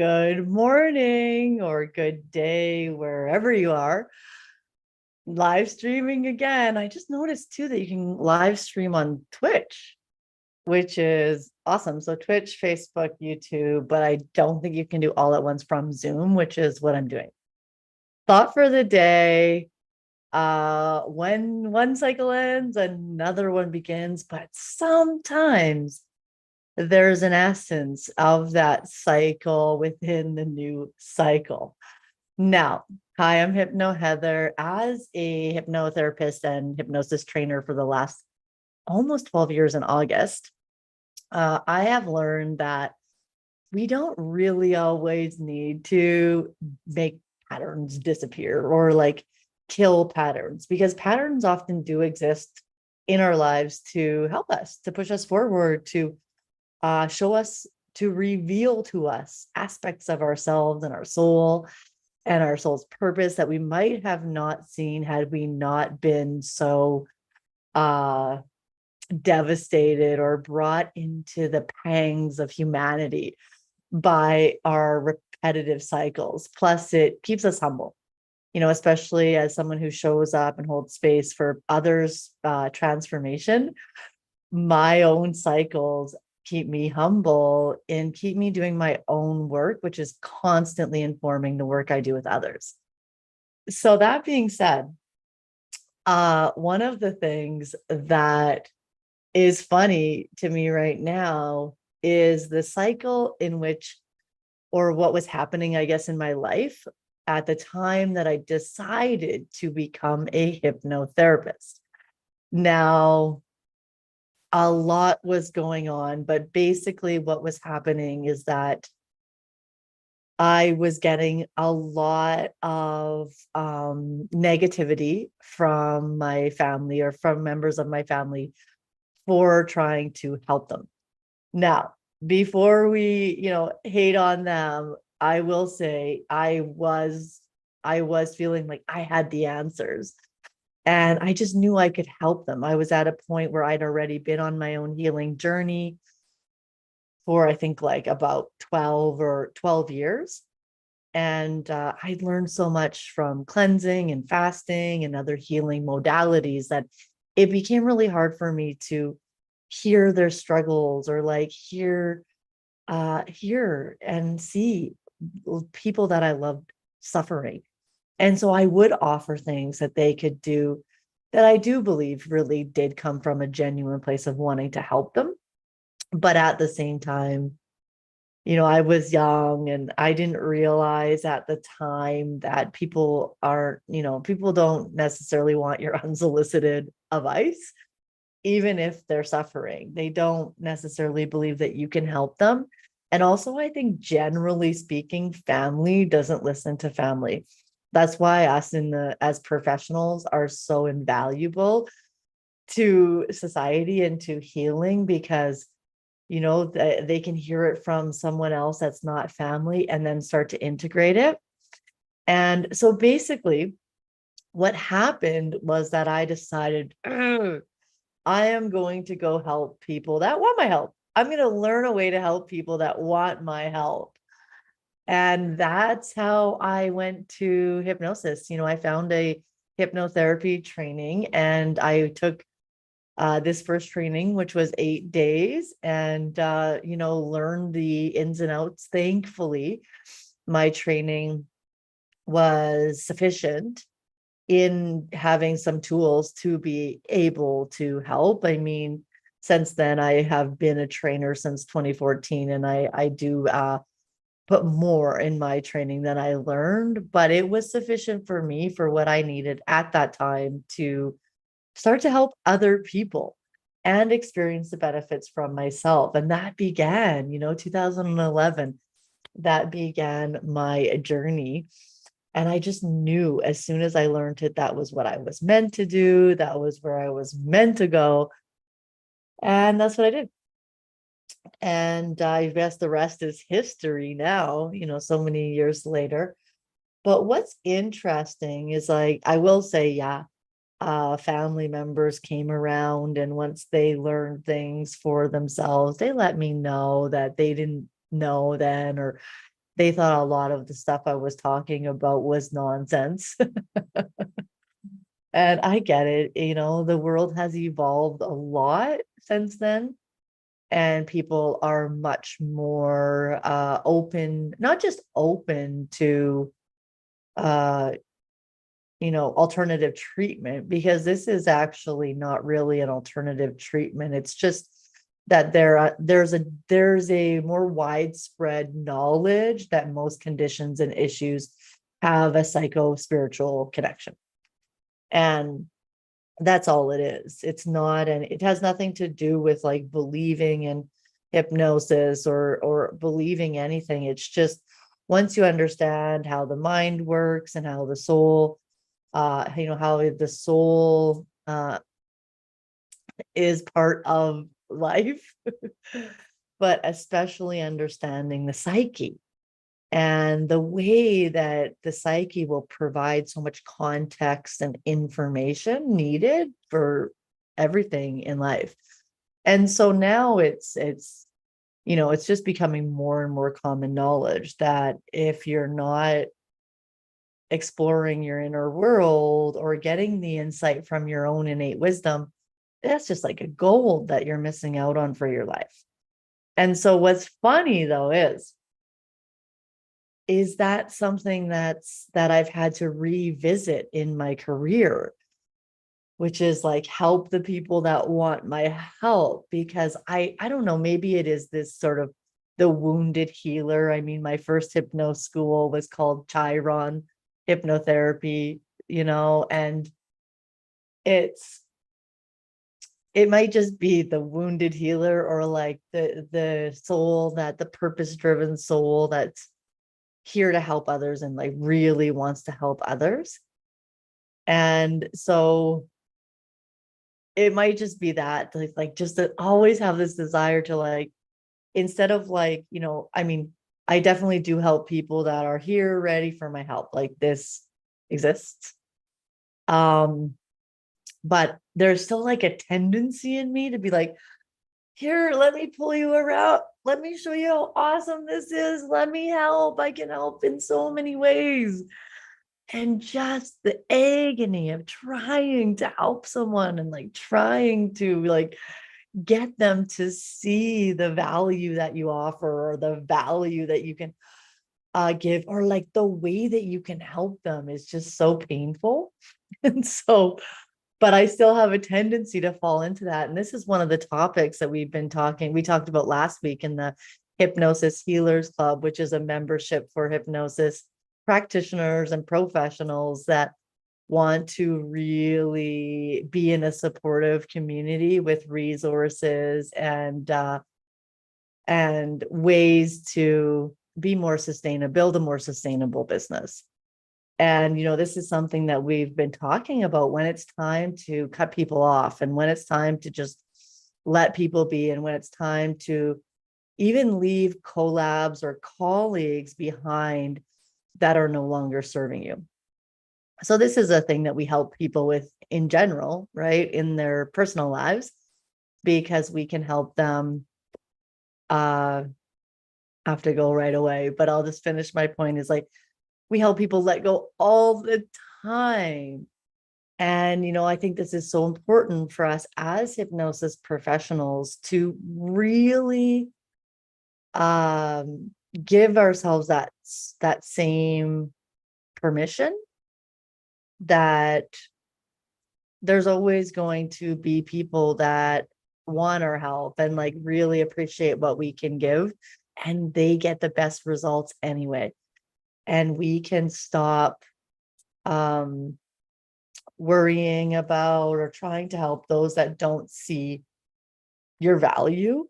Good morning or good day, wherever you are. Live streaming again. I just noticed too that you can live stream on Twitch, which is awesome. So Twitch, Facebook, YouTube, but I don't think you can do all at once from Zoom, which is what I'm doing. Thought for the day. When one cycle ends, another one begins, but sometimes there's an essence of that cycle within the new cycle. Now, hi, I'm Hypno Heather. As a hypnotherapist and hypnosis trainer for the last almost 12 years in August, I have learned that we don't really always need to make patterns disappear or like kill patterns, because patterns often do exist in our lives to help us, to push us forward, to show us, to reveal to us aspects of ourselves and our soul's purpose that we might have not seen had we not been so uh, devastated or brought into the pangs of humanity by our repetitive cycles. Plus, it keeps us humble, especially as someone who shows up and holds space for others' transformation. My own cycles keep me humble and keep me doing my own work, which is constantly informing the work I do with others. So that being said, one of the things that is funny to me right now is the cycle in which, or what was happening, I guess, in my life at the time that I decided to become a hypnotherapist. Now, a lot was going on, but basically what was happening is that I was getting a lot of negativity from my family or from members of my family for trying to help them. Now, before we, hate on them, I will say I was feeling like I had the answers. And I just knew I could help them. I was at a point where I'd already been on my own healing journey for, I think, like about 12 years. And I'd learned so much from cleansing and fasting and other healing modalities that it became really hard for me to hear their struggles or like hear and see people that I loved suffering. And so I would offer things that they could do that I do believe really did come from a genuine place of wanting to help them. But at the same time, I was young and I didn't realize at the time that people don't necessarily want your unsolicited advice, even if they're suffering. They don't necessarily believe that you can help them. And also, I think generally speaking, family doesn't listen to family. That's why us as professionals are so invaluable to society and to healing, because they can hear it from someone else that's not family and then start to integrate it. And so basically what happened was that I decided, I am going to go help people that want my help. I'm going to learn a way to help people that want my help. And that's how I went to hypnosis. I found a hypnotherapy training and I took this first training, which was 8 days, and learned the ins and outs. Thankfully, my training was sufficient in having some tools to be able to help. I mean, since then, I have been a trainer since 2014, and I do put more in my training than I learned, but it was sufficient for me for what I needed at that time to start to help other people and experience the benefits from myself. And that began, 2011, that began my journey. And I just knew as soon as I learned it, that was what I was meant to do. That was where I was meant to go. And that's what I did. And I guess the rest is history now, so many years later. But what's interesting is, like, I will say, yeah, family members came around, and once they learned things for themselves, they let me know that they didn't know then, or they thought a lot of the stuff I was talking about was nonsense. And I get it, the world has evolved a lot since then, and people are much more open, not just open to uh alternative treatment, because this is actually not really an alternative treatment. It's just that there's a more widespread knowledge that most conditions and issues have a psycho-spiritual connection. And that's all it is. It's not, and it has nothing to do with like believing in hypnosis or believing anything. It's just, once you understand how the mind works and how the soul, how the soul is part of life, but especially understanding the psyche and the way that the psyche will provide so much context and information needed for everything in life. And so now it's just becoming more and more common knowledge that if you're not exploring your inner world or getting the insight from your own innate wisdom, that's just like a gold that you're missing out on for your life. And so what's funny though is that something that I've had to revisit in my career, which is like help the people that want my help, because I don't know, maybe it is this sort of the wounded healer. I mean, my first hypno school was called Chiron Hypnotherapy, and it might just be the wounded healer, or like the soul, that the purpose-driven soul that's here to help others and like really wants to help others. And so it might just be that like just to always have this desire to like, instead of like, I mean, I definitely do help people that are here ready for my help. Like this exists. But there's still like a tendency in me to be like, here, let me pull you around. Let me show you how awesome this is. Let me help. I can help in so many ways. And just the agony of trying to help someone and like trying to like get them to see the value that you offer, or the value that you can give, or like the way that you can help them is just so painful. And so, but I still have a tendency to fall into that. And this is one of the topics that we talked about last week in the Hypnosis Healers Club, which is a membership for hypnosis practitioners and professionals that want to really be in a supportive community with resources and ways to be more sustainable, build a more sustainable business. And, this is something that we've been talking about, when it's time to cut people off, and when it's time to just let people be, and when it's time to even leave collabs or colleagues behind that are no longer serving you. So this is a thing that we help people with in general, right? In their personal lives, because we can help them. Have to go right away, but I'll just finish my point, is like, we help people let go all the time. And, I think this is so important for us as hypnosis professionals to really give ourselves that same permission, that there's always going to be people that want our help and like really appreciate what we can give, and they get the best results anyway. And we can stop worrying about or trying to help those that don't see your value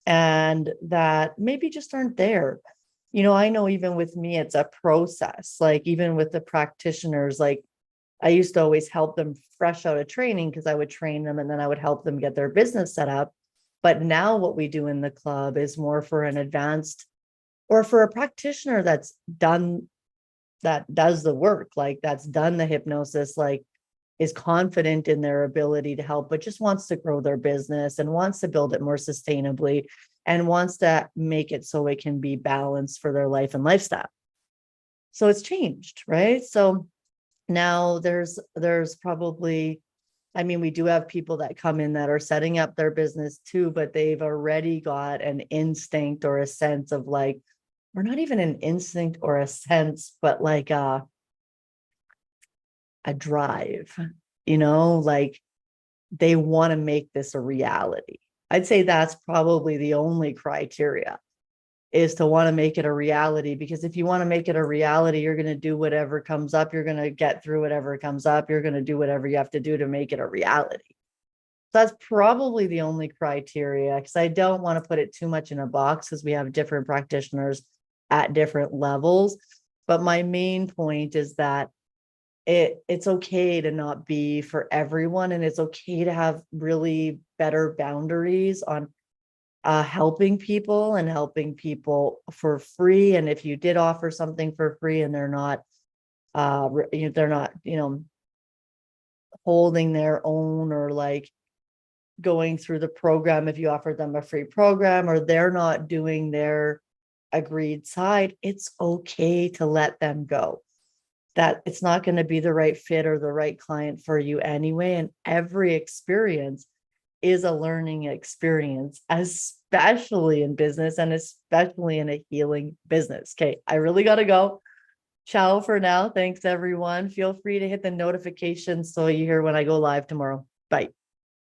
and that maybe just aren't there. I know even with me, it's a process. Like even with the practitioners, like I used to always help them fresh out of training, because I would train them and then I would help them get their business set up. But now what we do in the club is more for an advanced, or for a practitioner that does the work, like that's done the hypnosis, like is confident in their ability to help, but just wants to grow their business and wants to build it more sustainably. and wants to make it so it can be balanced for their life and lifestyle. So it's changed, right? So now there's probably, I mean, we do have people that come in that are setting up their business too, but they've already got an instinct or a sense of like, or not even an instinct or a sense, but like a drive, like they want to make this a reality. I'd say that's probably the only criteria, is to want to make it a reality, because if you want to make it a reality, you're going to do whatever comes up. You're going to get through whatever comes up. You're going to do whatever you have to do to make it a reality. That's probably the only criteria, because I don't want to put it too much in a box, because we have different practitioners at different levels. But my main point is that it's okay to not be for everyone, and it's okay to have really better boundaries on helping people and helping people for free. And if you did offer something for free and they're not holding their own, or like going through the program, if you offered them a free program or they're not doing their agreed side, it's okay to let them go. That it's not going to be the right fit or the right client for you anyway. And every experience is a learning experience, especially in business and especially in a healing business. Okay, I really got to go. Ciao for now. Thanks, everyone. Feel free to hit the notifications so you hear when I go live tomorrow. Bye.